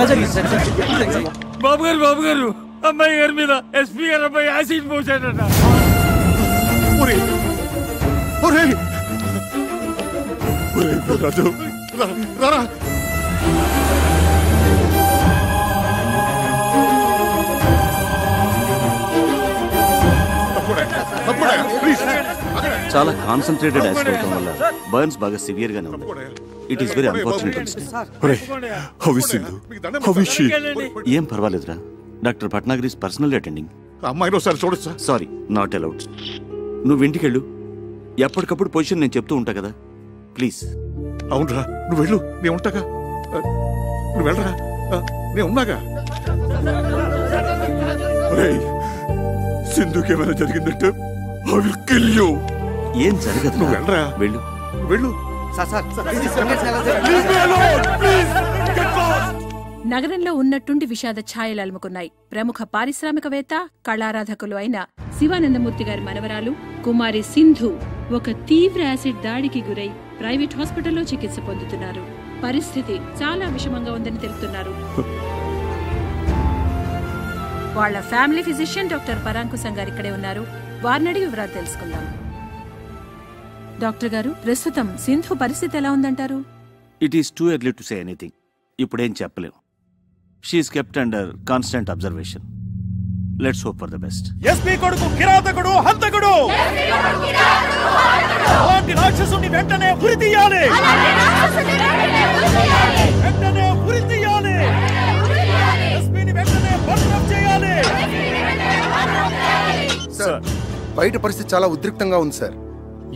ఎలా జరిగింది సార్? బాబు గారు అమ్మాయి గారి మీద ఎస్పీ గారు అబ్బాయి యాసిడ్ పోసాడట. రాజు రారా. చాలా కాన్సన్ట్రేటెడ్ యాసిడ్ అవడం వల్ల బర్న్స్ బాగా సివియర్ గానే ఉంది. It is very unfortunate. ఏం పర్వాలేదురా. Doctor Bhatnagar personal attending. అమ్మాయిని ఒకసారి చూడొచ్చా? Sorry, not allowed. నువ్వు ఇంటికెళ్ళు. ఎప్పటికప్పుడు పొజిషన్ నేను చెప్తూ ఉంటా కదా, ప్లీజ్. అవునరా, నువ్వు వెళ్ళు, నేను ఉంటాగా. నువ్వు వెళ్ళరా, నేను ఉన్నాగా. సింధుకి ఏమైనా జరిగిందంటే I will kill you. ఏం జరగదు, నువ్వు వెళ్ళరా. వెళ్ళు వెళ్ళు. నగరంలో ఉన్నట్టుండి విషాద ఛాయలు అలుముకున్నాయి. ప్రముఖ పారిశ్రామికవేత్త, కళారాధకులు అయిన శివానందమూర్తి గారి మనవరాలు కుమారి సింధు ఒక తీవ్ర యాసిడ్ దాడికి గురై ప్రైవేట్ హాస్పిటల్లో చికిత్స పొందుతున్నారు. పరిస్థితి చాలా విషమంగా ఉందని తెలుపుతున్నారు. వాళ్ల ఫ్యామిలీ ఫిజిషియన్ డాక్టర్ పరాంకుశం గారు ఇక్కడే ఉన్నారు. వారిని అడిగి వివరాలు తెలుసుకుందాం. డాక్టర్ గారు, ప్రస్తుతం సింధు పరిస్థితి ఎలా ఉందంటారు? It is too early to say anything. ఇప్పుడేం చెప్పలేం. She is kept under constant observation. Let's hope for the best. SP కొడుకు కిరాతకుడు, హంతకుడు. అలాంటి రాక్షసుని వెంటనే ఉరి తీయాలి. వెంటనే ఉరి తీయాలి. ఎస్పీని వెంటనే బర్తరఫ్ చేయాలి. సార్, బయట పరిస్థితి చాలా ఉద్రిక్తంగా ఉంది సార్.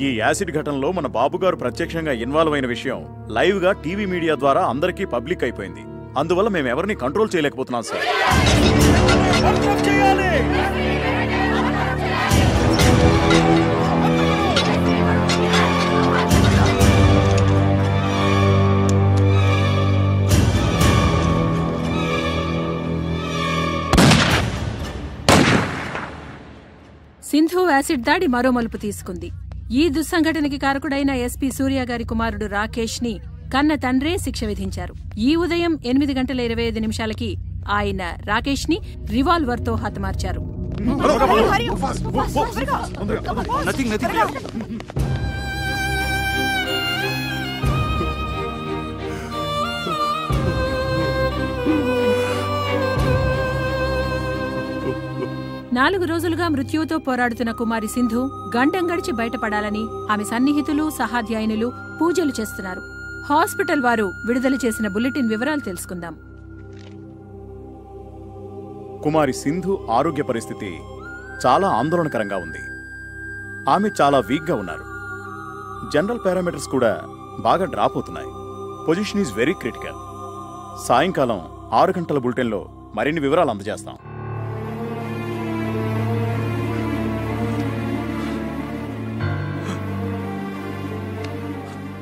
ఈ యాసిడ్ ఘటనలో మన బాబు గారు ప్రత్యక్షంగా ఇన్వాల్వ్ అయిన విషయం లైవ్ గా టీవీ మీడియా ద్వారా అందరికీ పబ్లిక్ అయిపోయింది. అందువల్ల మేము ఎవరిని కంట్రోల్ చేయలేకపోతున్నాం సార్. సింధు యాసిడ్ దాడి మరో మలుపు తీసుకుంది. ఈ దుస్సంఘటనకి కారకుడైన ఎస్పీ సూర్య గారి కుమారుడు రాకేష్ ని కన్న తండ్రే శిక్ష విధించారు. ఈ ఉదయం 8:25 ఆయన రాకేష్ ని రివాల్వర్ తో హతమార్చారు. నాలుగు రోజులుగా మృత్యువుతో పోరాడుతున్న కుమారి సింధు గండం గడిచి బయటపడాలని ఆమె సన్నిహితులు, సహాధ్యాయునులు పూజలు చేస్తున్నారు. హాస్పిటల్ వారు విడుదల చేసిన బులెటిన్ వివరాలు తెలుసుకుందాం. కుమారి సింధు ఆరోగ్య పరిస్థితి చాలా ఆందోళనకరంగా ఉంది. ఆమె చాలా వీక్ గా ఉన్నారు. జనరల్ పారామీటర్స్ కూడా బాగా డ్రాప్ అవుతున్నాయి. Position is very critical. సాయంకాలం 6 గంటల బులెటిన్లో మరిన్ని వివరాలు అందజేస్తాం.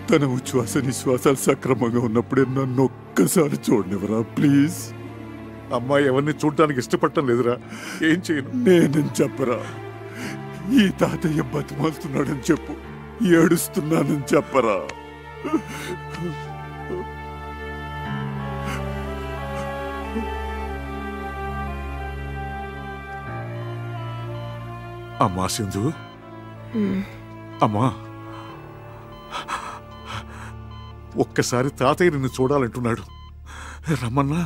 తన ఉచ్ఛ్వాస నిశ్వాసాలు సక్రమంగా ఉన్నప్పుడే నన్ను ఒక్కసారి చూడనివరా ప్లీజ్. అమ్మాయి ఎవరిని చూడటానికి ఇష్టపడటం లేదురా. ఏం చేయను? నేనని చెప్పరా. ఈ తాతయ్య బతిమాలుతున్నాడని చెప్పు. ఏడుస్తున్నానని చెప్పరా. అమ్మా సింధు, అమ్మా, ఒక్కసారి తాతయ్య నిన్ను చూడాలంటున్నాడు. రమ్మన్నా.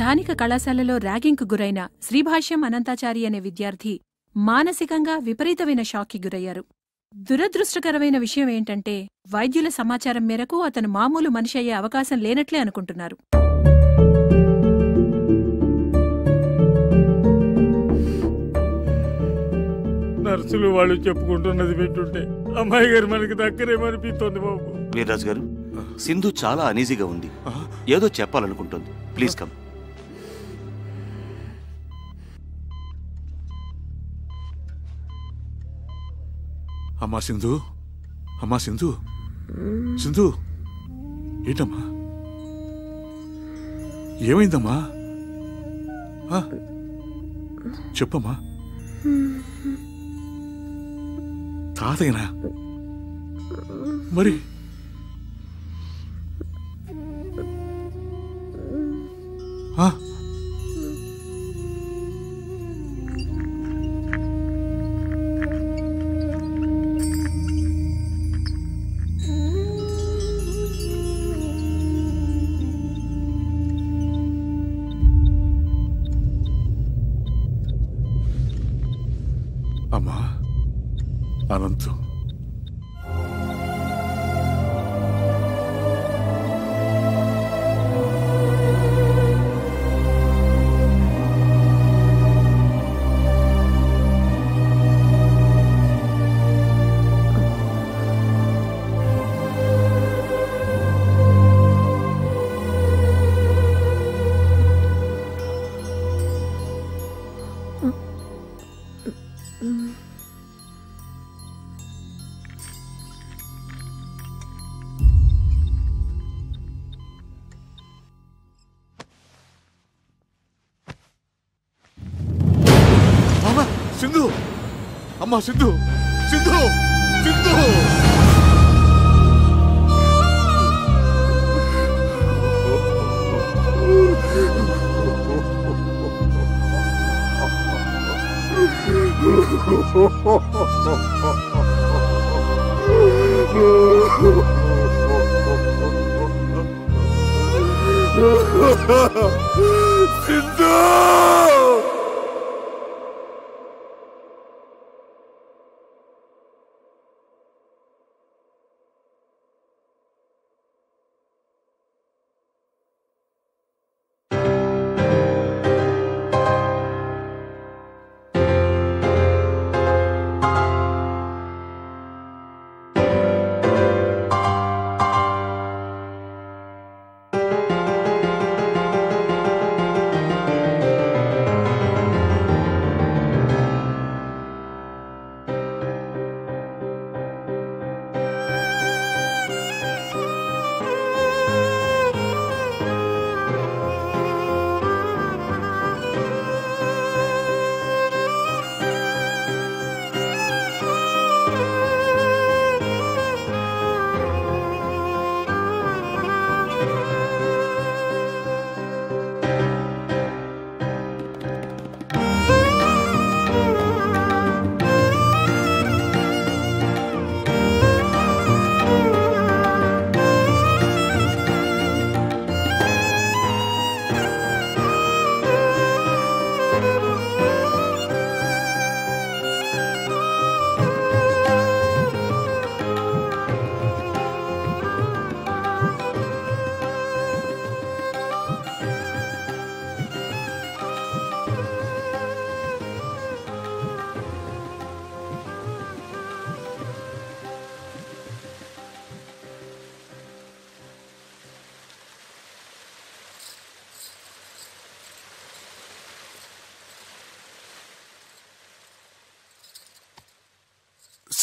స్థానిక కళాశాలలో ర్యాగింగ్కు గురైన శ్రీభాష్యం అనంతాచారి అనే విద్యార్థి మానసికంగా విపరీతమైన షాక్కి గురయ్యారు. దురదృష్టకరమైన విషయం ఏంటంటే వైద్యుల సమాచారం మేరకు అతను మామూలు మనిషి అయ్యే అవకాశం లేనట్లే అనుకుంటున్నారు. నర్సులు వాళ్ళు చెప్పుకుంటున్నది వింటుంటే అమ్మాయి గారు మనకి దక్కరేమనిపిస్తోంది బాబు. వీర్రాజు గారు, సింధు చాలా అనీజీగా ఉంది, ఏదో చెప్పాలనుకుంటుంది. Please come. అమ్మా సింధు, అమ్మా సింధు, సింధు ఏంటమ్మా, ఏమైందమ్మా? చెప్పమ్మా. తాతయ్యనా? మరి అమ్మా అనంతు, సింధు, అమ్మా సింధు, సింధు, సింధు. సింధు.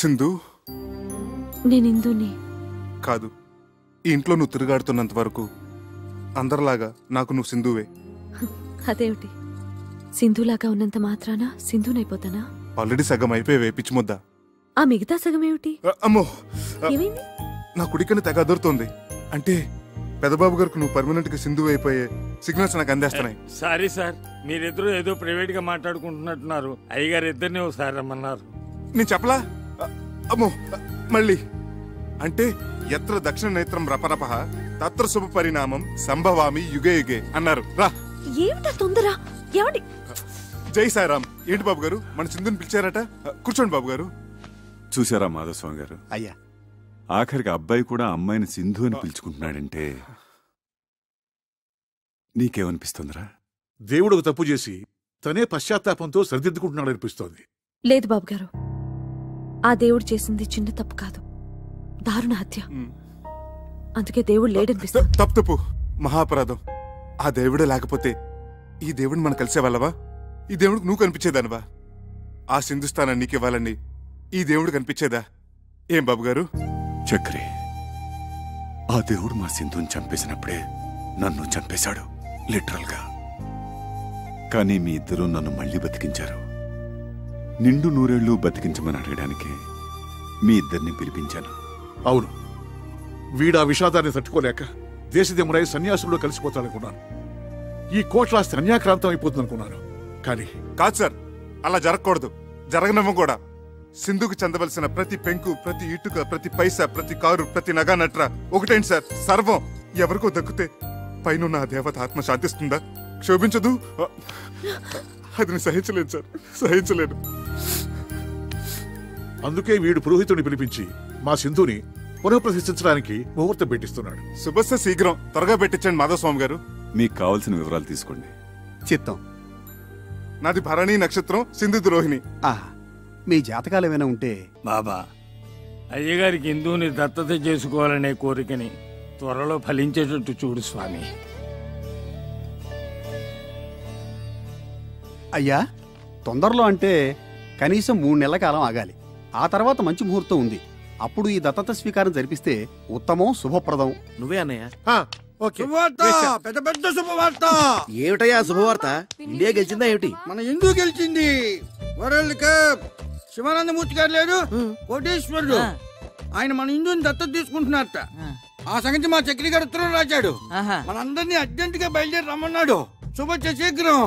సింధు, నేను ఇందుని కాదు. ఈ ఇంట్లో నువ్వు తిరుగాడుతున్నంత వరకు అందరిలాగా నాకు నువ్వు సింధువే. అదేమిటి, సింధులాగా ఉన్నంత మాత్రాన సింధునైపోతానా? ఆల్రెడీ సగం అయిపోయి పిచ్చి ముద్ద. ఆ మిగతా సగం ఏమిటి? అమ్మో, ఏమైంది? నా కుడికని తెగ అదురుతోంది. అంటే పెదబాబు గారికి నువ్వు పర్మనెంట్ గా సింధు అయిపోయే సిగ్నల్స్ నాకు అందేస్తున్నాయి. సారీ సార్, మీరిద్దరూ ఏదో ప్రైవేట్ గా మాట్లాడుకుంటున్నట్టున్నారు. అయ్యగారు ఇద్దరిని ఒకసారి రమ్మన్నారు. నేను చెప్పలా? అమ్మో, మళ్ళీ అంటే ఎత్ర దక్షిణ నేత్రం రపరప తత్ర శుభ పరిణామం సంభవామి యుగే యుగే అన్నారు. రా ఏమిటా తొందర? ఏమండి? జై సాయిరామ్. ఏంటి బాబు గారు, మన సింధుని పిలిచారట? కూర్చోండి బాబు గారు. చూసారా మాధవస్వామి గారు, అయ్యా ఆఖరికి అబ్బాయి కూడా అమ్మాయిని సింధు అని పిలుచుకుంటున్నాడంటే నీకేమనిపిస్తుందిరా? దేవుడు ఒక తప్పు చేసి తనే పశ్చాత్తాపంతో సరిదిద్దుకుంటున్నాడు అనిపిస్తోంది. లేదు బాబు గారు, ఆ దేవుడు చేసింది చిన్న తప్పు కాదు, దారుణ హత్య. అందుకే దేవుడు లేడనిపిస్తుంది. తప్పు మహాపరాధం. ఆ దేవుడే లేకపోతే ఈ దేవుడిని మనం కలిసేవాళ్ళవా? ఈ దేవుడికి నువ్వు కనిపించేదానివా? ఆ సింధుస్థానాన్ని నీకివ్వాలని ఈ దేవుడు కనిపించేదా? ఏం బాబు గారు? చక్రి, ఆ దేవుడు మా సింధుని చంపేసినప్పుడే నన్ను చంపేశాడు, లిటరల్ గా. కానీ మీ ఇద్దరూ నన్ను మళ్ళీ బతికించారు. నిండు నూరేళ్లు బతికించమని అడగడానికి మీ ఇద్దరిని పిలిపించాను. అవును, వీడా విషాదాన్ని తట్టుకోలేక దేశదేముడై సన్యాసుల్లో కలిసిపోతాడనుకున్నాను. ఈ కోట్లాస్తి అన్యాక్రాంతం అయిపోతుందనుకున్నాను. కానీ కాదు సార్, అలా జరగకూడదు, జరగనివ్వం కూడా. సింధుకు చెందవలసిన ప్రతి పెంకు, ప్రతి ఇటుక, ప్రతి పైసా, ప్రతి కారు, ప్రతి నగా నట్ర ఒకటేంటి సార్, సర్వం ఎవరికో దక్కితే పైన ఆ దేవత ఆత్మ శాంతిస్తుందా? క్షోభించదు. అది నేను సహించలేను సార్, సహించలేను. అందుకే వీడు పురోహితుడిని పిలిపించి మా సింధుని పునఃప్రతిష్ఠించడానికి ముహూర్తం పెట్టిస్తున్నాడు. శుభస్య శీఘ్రం, త్వరగా పెట్టించండి మాధవస్వామి గారు. మీకు కావలసిన వివరాలు తీసుకోండి. చిత్తం. నాది భరణి నక్షత్రం, సింధు ద్రోహిణి. మీ జాతకాలు ఏమైనా ఉంటే? బాబా, అయ్యగారికి హిందువుని దత్తత చేసుకోవాలనే కోరికని త్వరలో ఫలించేటట్టు చూడు స్వామి. అయ్యా, తొందరలో అంటే కనీసం 3 నెలల కాలం ఆగాలి. ఆ తర్వాత మంచి ముహూర్తం ఉంది. అప్పుడు ఈ దత్తత స్వీకారం జరిపిస్తే ఉత్తమం, శుభప్రదం. నువ్వే అన్నయ్య. పెద్ద పెద్ద శుభవార్త. ఏమిటయ్యా శుభవార్త? ఇండియా గెలిచిందా ఏమిటి? మన హిందూ గెలిచింది. World cup. శివానందమూర్తి గారు లేరు, కోటేశ్వరుడు, ఆయన మన హిందూని దత్తత తీసుకుంటున్నారట. ఆ సంగతి మా చక్రి గారు ఉత్తరం రాశాడు. మనందరినీ అర్జెంట్ గా బయలుదేరి రమ్మన్నాడు. శుభచ్చ శీఘ్రం.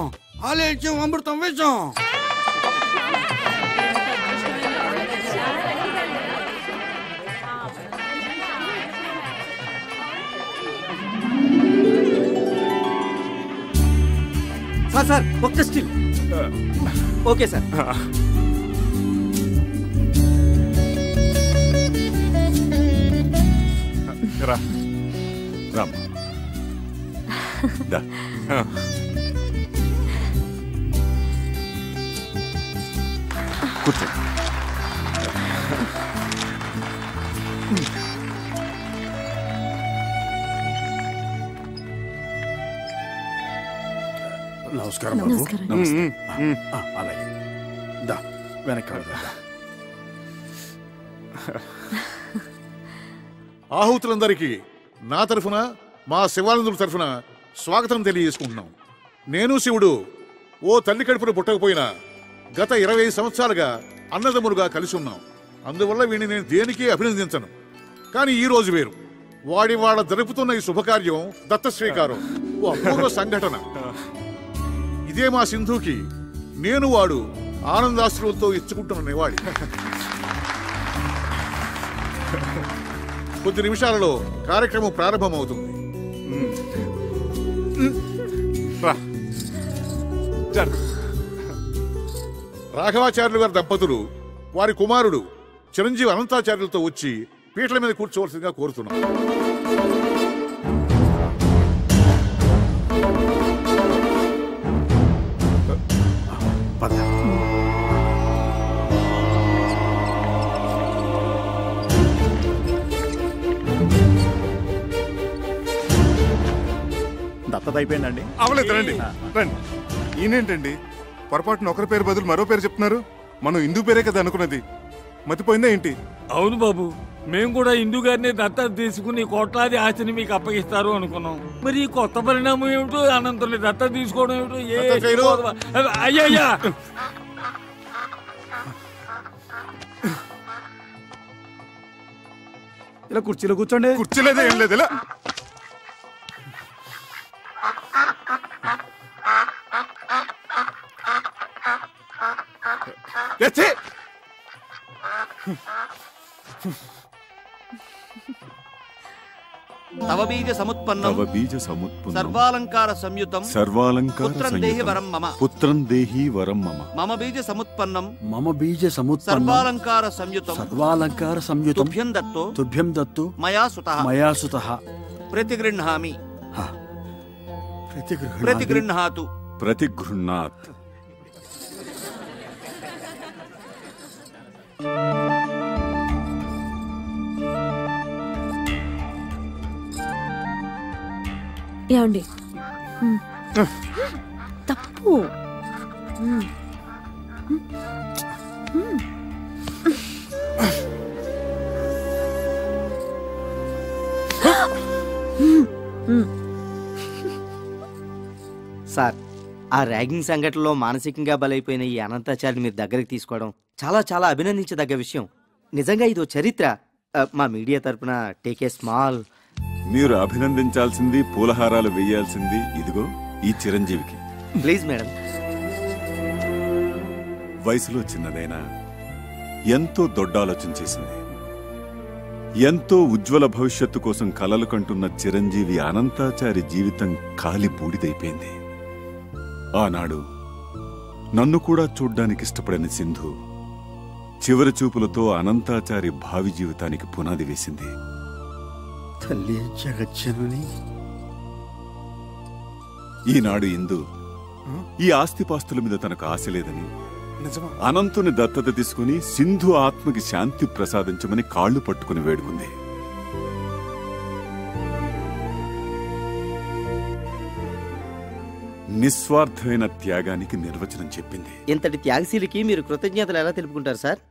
ఆలయం అమృతం వేషం. సార్ ఒక్క స్టిల్. Okay sir. రామ్, కూర్చో. నమస్కారం బాబు. అలాగే దా, వెనక్కి వెళ్దాం. ఆహుతులందరికీ నా తరఫున, మా శివానందుల తరఫున స్వాగతం తెలియజేసుకుంటున్నాం. నేను శివుడు ఓ తల్లి కడుపున పుట్టకపోయినా గత 20 సంవత్సరాలుగా అన్నదమ్ములుగా కలిసి ఉన్నాం. అందువల్ల వీడిని నేను దేనికి అభినందించను. కానీ ఈ రోజు వేరు. వాడి వాళ్ళ జరుపుతున్న ఈ శుభకార్యం దత్త స్వీకారం ఓ అపూర్వ సంఘటన. ఇదే మా సింధుకి నేను వాడు ఆనందాశ్రువులతో ఇచ్చుకుంటున్న నివాళి. కొద్ది నిమిషాలలో కార్యక్రమం ప్రారంభమవుతుంది. రాఘవాచార్యులు గారి దంపతులు వారి కుమారుడు చిరంజీవి అనంతాచార్యులతో వచ్చి పీటల మీద కూర్చోవలసిందిగా కోరుతున్నాం. దత్తత అయిపోయిందండి. అవలేదు, రండి రండి. ఈయనేంటండి పొరపాటున ఒకరి పేరు బదులు మరో పేరు చెప్తున్నారు? మనం హిందూ పేరే కదా అనుకున్నది, మతిపోయిందా ఏంటి? అవును బాబు, మేము కూడా హిందూ గారిని దత్తత తీసుకుని కోట్లాది ఆస్తిని మీకు అప్పగిస్తారు అనుకున్నాం. మరి ఈ కొత్త పరిణామం ఏమిటో, అనంతుని దత్తత తీసుకోవడం ఏమిటో? అయ్యా ఇలా కుర్చీలో కూర్చోండి. కుర్చీలేదే ఏం లేదు, ఇలా తవ బీజ సముత్పన్నం సర్వాలంకార సంయుతం పుత్రం దేహి వరం మమ పుత్రం దేహి వరం మమ మమ బీజ సముత్పన్నం సర్వాలంకార సంయుతం తుభ్యం దత్తు మయా సుతః ప్రతిగృహ్ణామి ప్రతిగృహ్ణాతు ప్రతిగృహ్ణాత్. ఏమండి తప్పు. సార్, ఆ ర్యాగింగ్ సంఘటనలో మానసికంగా బలైపోయిన ఈ అనంతాచారిని మీరు దగ్గరికి తీసుకోవడం చాలా చాలా అభినందించదగ్గ విషయం. నిజంగా ఇదో చరిత్ర. మా మీడియా తరపున టేక్ ఏ స్మాల్. మీరు అభినందించాల్సింది, పూలహారాలు వేయాల్సింది ఇదిగో ఈ చిరంజీవికి. Please madam. వయసులో చిన్నదైనా ఎంతో దొడ్డాలోచన చేసింది. ఎంతో ఉజ్వల భవిష్యత్తు కోసం కలలు కంటున్న చిరంజీవి అనంతాచారి జీవితం కాలి బూడిదైపోయింది. ఆనాడు నన్ను కూడా చూడ్డానికి ఇష్టపడని సింధు చివరి చూపులతో అనంతాచారి భావి జీవితానికి పునాది వేసింది. తల్లి జగజ్జనని. ఈనాడు ఇందు ఈ ఆస్తిపాస్తుల మీద తనకు ఆశ లేదని, అనంతుని దత్తత తీసుకుని సింధు ఆత్మకి శాంతి ప్రసాదించమని కాళ్లు పట్టుకుని వేడుకుంది. నిస్వార్థమైన త్యాగానికి నిర్వచనం చెప్పింది. ఇంతటి త్యాగశీలికి మీరు కృతజ్ఞతలు ఎలా తెలుపుకుంటారు సార్?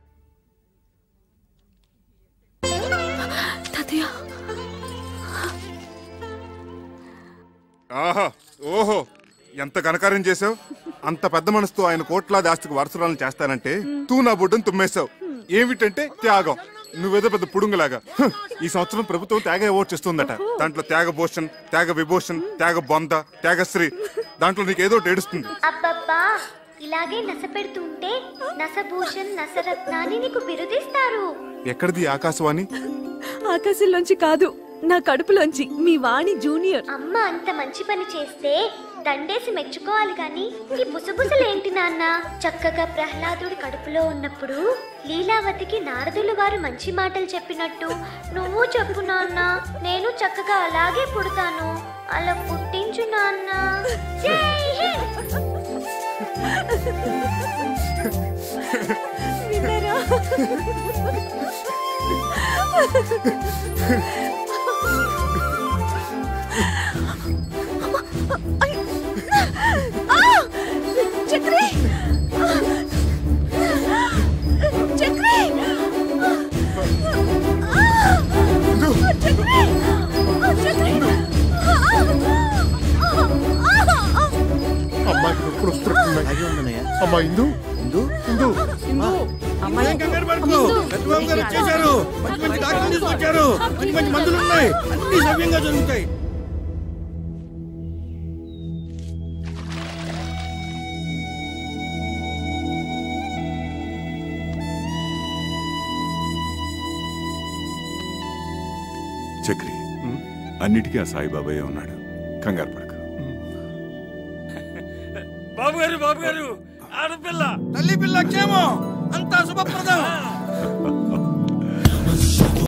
ఆహా, ఓహో, ఎంత ఘనకార్యం చేసావు. అంత పెద్ద మనసుతో ఆయన కోట్లాది ఆస్తికి వారసురాలను చేస్తానంటే తూ నా బుడ్డను తుమ్మేశావు. ఏమిటంటే త్యాగం. నువ్వేదో పెద్ద పుడుంగులాగా. ఈ సంవత్సరం ప్రభుత్వం త్యాగ అవార్డు ఇస్తుందట. దాంట్లో త్యాగ భూషణ్, త్యాగ విభూషణ్, త్యాగ బొంద, త్యాగశ్రీ, దాంట్లో నీకేదో ఏడుస్తుంది. అబ్బబ్బా, ఇలాగే నస పెడుతుంటే నసభూషణ్, నసరత్నాన్ని నీకు బిరుదిస్తారు. ఎక్కడిది ఆకాశవాణి? ఆకాశంలోంచి కాదు, నా కడుపులోంచి. మీ వాణి జూనియర్. అమ్మ అంత మంచి పని చేస్తే దండేసి మెచ్చుకోవాలి గాని ఈ బుసబుసలేంటి నాన్న? చక్కగా ప్రహ్లాదుడి కడుపులో ఉన్నప్పుడు లీలావతికి నారదులు వారు మంచి మాటలు చెప్పినట్టు నువ్వు చెప్పు నాన్న. నేను చక్కగా అలాగే పుడతాను. అలా పుట్టించు నాన్న. చక్రి, చక్రి, అమ్మా ఇందు, ఇందు, కంగారు పడుకో. రఘుబాబు గారు వచ్చేసారు. మంచి మంచి డాక్టర్లు తీసుకొచ్చారు. మంచి మంచి మందులు ఉన్నాయి. అన్ని సవ్యంగా జరుగుతాయి. చక్రి, అన్నిటికీ ఆ సాయిబాబాయే ఉన్నాడు. కంగారు పడక. బాబు గారు, బాబు గారు, ఆడపిల్ల, తల్లి పిల్ల క్షేమం, అంతా శుభప్రదం.